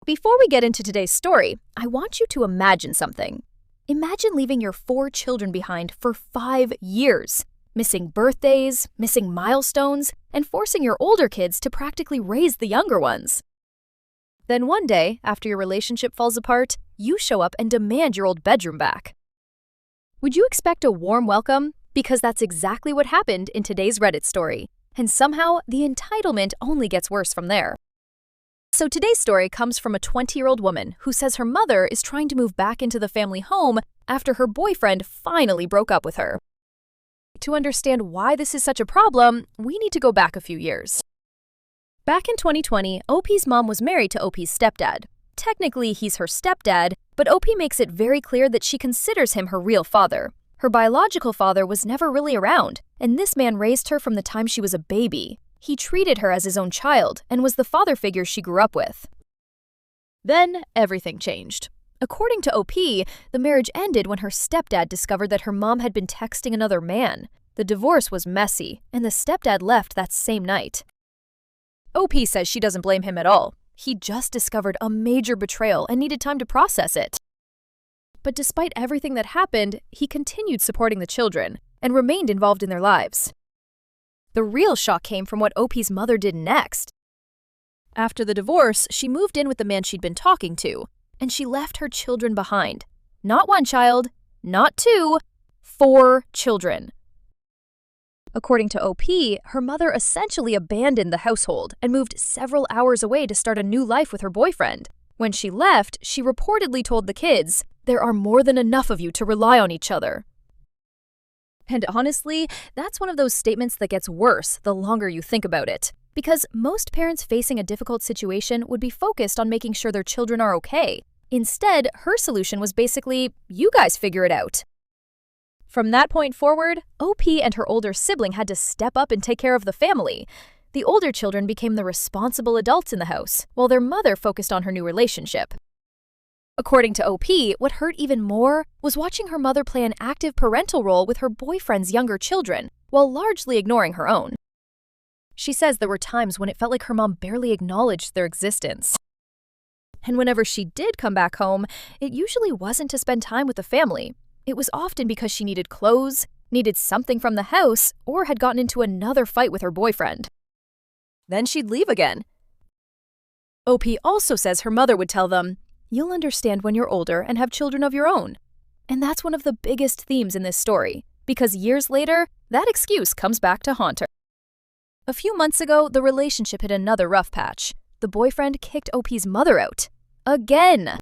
Before we get into today's story, I want you to imagine something. Imagine leaving your 4 children behind for 5 years, missing birthdays, missing milestones, and forcing your older kids to practically raise the younger ones. Then one day, after your relationship falls apart, you show up and demand your old bedroom back. Would you expect a warm welcome? Because that's exactly what happened in today's Reddit story. And somehow, the entitlement only gets worse from there. So today's story comes from a 20-year-old woman who says her mother is trying to move back into the family home after her boyfriend finally broke up with her. To understand why this is such a problem, we need to go back a few years. Back in 2020, OP's mom was married to OP's stepdad. Technically, he's her stepdad, but OP makes it very clear that she considers him her real father. Her biological father was never really around, and this man raised her from the time she was a baby. He treated her as his own child and was the father figure she grew up with. Then, everything changed. According to OP, the marriage ended when her stepdad discovered that her mom had been texting another man. The divorce was messy, and the stepdad left that same night. OP says she doesn't blame him at all. He just discovered a major betrayal and needed time to process it. But despite everything that happened, he continued supporting the children and remained involved in their lives. The real shock came from what OP's mother did next. After the divorce, she moved in with the man she'd been talking to, and she left her children behind. Not 1 child, not 2, 4 children. According to OP, her mother essentially abandoned the household and moved several hours away to start a new life with her boyfriend. When she left, she reportedly told the kids, "There are more than enough of you to rely on each other." And honestly, that's one of those statements that gets worse the longer you think about it. Because most parents facing a difficult situation would be focused on making sure their children are okay. Instead, her solution was basically, you guys figure it out. From that point forward, OP and her older sibling had to step up and take care of the family. The older children became the responsible adults in the house, while their mother focused on her new relationship. According to OP, what hurt even more was watching her mother play an active parental role with her boyfriend's younger children, while largely ignoring her own. She says there were times when it felt like her mom barely acknowledged their existence. And whenever she did come back home, it usually wasn't to spend time with the family. It was often because she needed clothes, needed something from the house, or had gotten into another fight with her boyfriend. Then she'd leave again. OP also says her mother would tell them, "You'll understand when you're older and have children of your own." And that's one of the biggest themes in this story, because years later, that excuse comes back to haunt her. A few months ago, the relationship hit another rough patch. The boyfriend kicked OP's mother out. Again!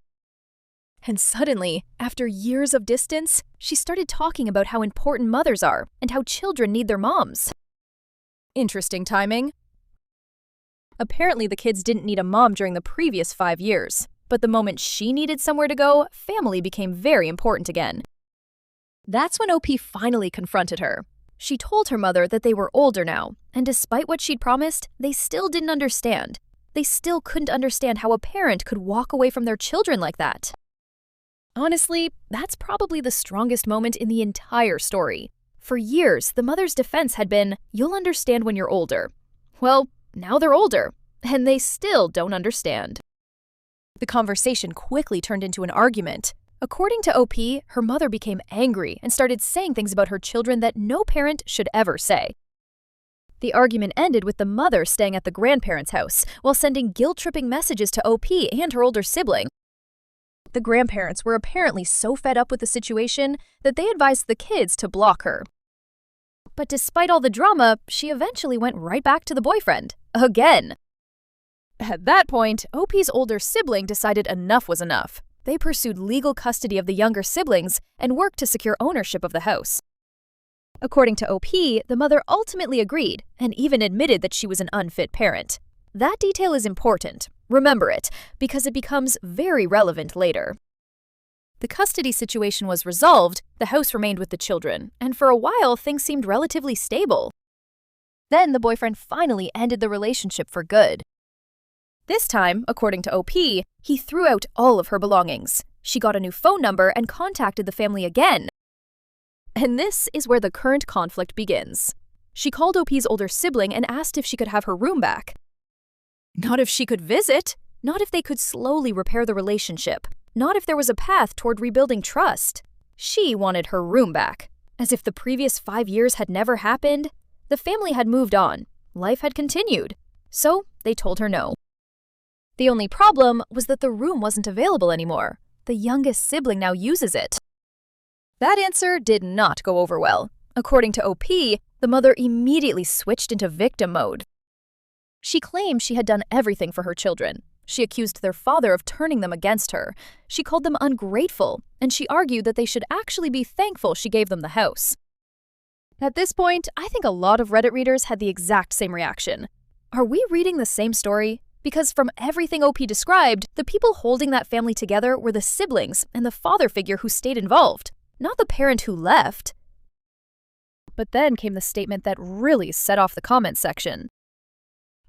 And suddenly, after years of distance, she started talking about how important mothers are and how children need their moms. Interesting timing. Apparently, the kids didn't need a mom during the previous 5 years. But the moment she needed somewhere to go, family became very important again. That's when OP finally confronted her. She told her mother that they were older now, and despite what she'd promised, they still didn't understand. They still couldn't understand how a parent could walk away from their children like that. Honestly, that's probably the strongest moment in the entire story. For years, the mother's defense had been, "You'll understand when you're older." Well, now they're older, and they still don't understand. The conversation quickly turned into an argument. According to OP, her mother became angry and started saying things about her children that no parent should ever say. The argument ended with the mother staying at the grandparents' house while sending guilt-tripping messages to OP and her older sibling. The grandparents were apparently so fed up with the situation that they advised the kids to block her. But despite all the drama, she eventually went right back to the boyfriend. Again! At that point, OP's older sibling decided enough was enough. They pursued legal custody of the younger siblings and worked to secure ownership of the house. According to OP, the mother ultimately agreed and even admitted that she was an unfit parent. That detail is important. Remember it, because it becomes very relevant later. The custody situation was resolved, the house remained with the children, and for a while things seemed relatively stable. Then the boyfriend finally ended the relationship for good. This time, according to OP, he threw out all of her belongings. She got a new phone number and contacted the family again. And this is where the current conflict begins. She called OP's older sibling and asked if she could have her room back. Not if she could visit. not if they could slowly repair the relationship, not if there was a path toward rebuilding trust. She wanted her room back. As if the previous 5 years had never happened, the family had moved on. Life had continued. So they told her no. The only problem was that the room wasn't available anymore. The youngest sibling now uses it. That answer did not go over well. According to OP, the mother immediately switched into victim mode. She claimed she had done everything for her children. She accused their father of turning them against her. She called them ungrateful, and she argued that they should actually be thankful she gave them the house. At this point, I think a lot of Reddit readers had the exact same reaction. Are we reading the same story? Because from everything OP described, the people holding that family together were the siblings and the father figure who stayed involved, not the parent who left. But then came the statement that really set off the comment section.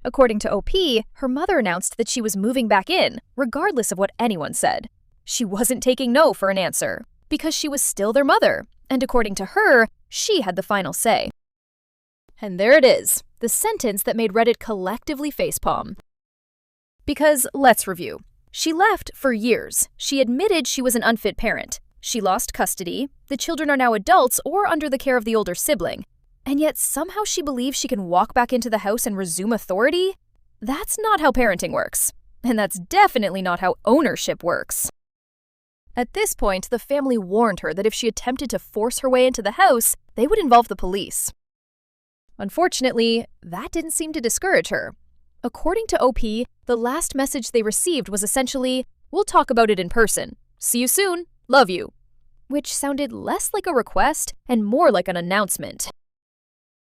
According to OP, her mother announced that she was moving back in, regardless of what anyone said. She wasn't taking no for an answer, because she was still their mother, and according to her, she had the final say. And there it is, the sentence that made Reddit collectively facepalm. Because, let's review. She left for years. She admitted she was an unfit parent. She lost custody. The children are now adults or under the care of the older sibling. And yet somehow she believes she can walk back into the house and resume authority? That's not how parenting works. And that's definitely not how ownership works. At this point, the family warned her that if she attempted to force her way into the house, they would involve the police. Unfortunately, that didn't seem to discourage her. According to OP, the last message they received was essentially, "We'll talk about it in person. See you soon. Love you." Which sounded less like a request and more like an announcement.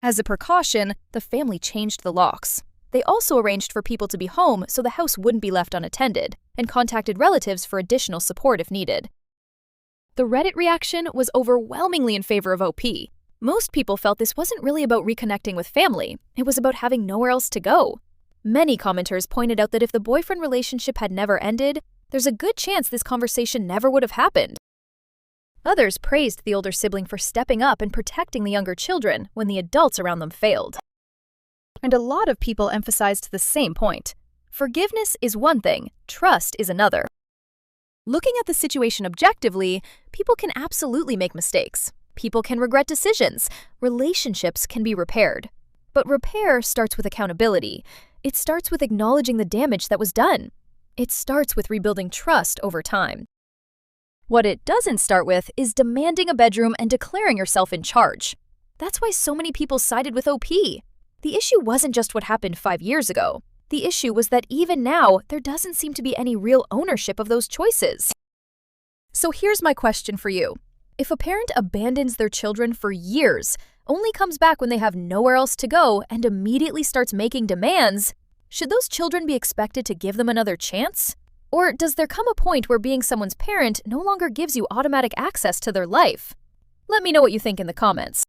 As a precaution, the family changed the locks. They also arranged for people to be home so the house wouldn't be left unattended, and contacted relatives for additional support if needed. The Reddit reaction was overwhelmingly in favor of OP. Most people felt this wasn't really about reconnecting with family, it was about having nowhere else to go. Many commenters pointed out that if the boyfriend relationship had never ended, there's a good chance this conversation never would have happened. Others praised the older sibling for stepping up and protecting the younger children when the adults around them failed. And a lot of people emphasized the same point. Forgiveness is one thing, trust is another. Looking at the situation objectively, people can absolutely make mistakes. People can regret decisions. Relationships can be repaired. But repair starts with accountability. It starts with acknowledging the damage that was done. It starts with rebuilding trust over time. What it doesn't start with is demanding a bedroom and declaring yourself in charge. That's why so many people sided with OP. The issue wasn't just what happened 5 years ago. The issue was that even now, there doesn't seem to be any real ownership of those choices. So here's my question for you. If a parent abandons their children for years, only comes back when they have nowhere else to go, and immediately starts making demands, should those children be expected to give them another chance? Or does there come a point where being someone's parent no longer gives you automatic access to their life? Let me know what you think in the comments.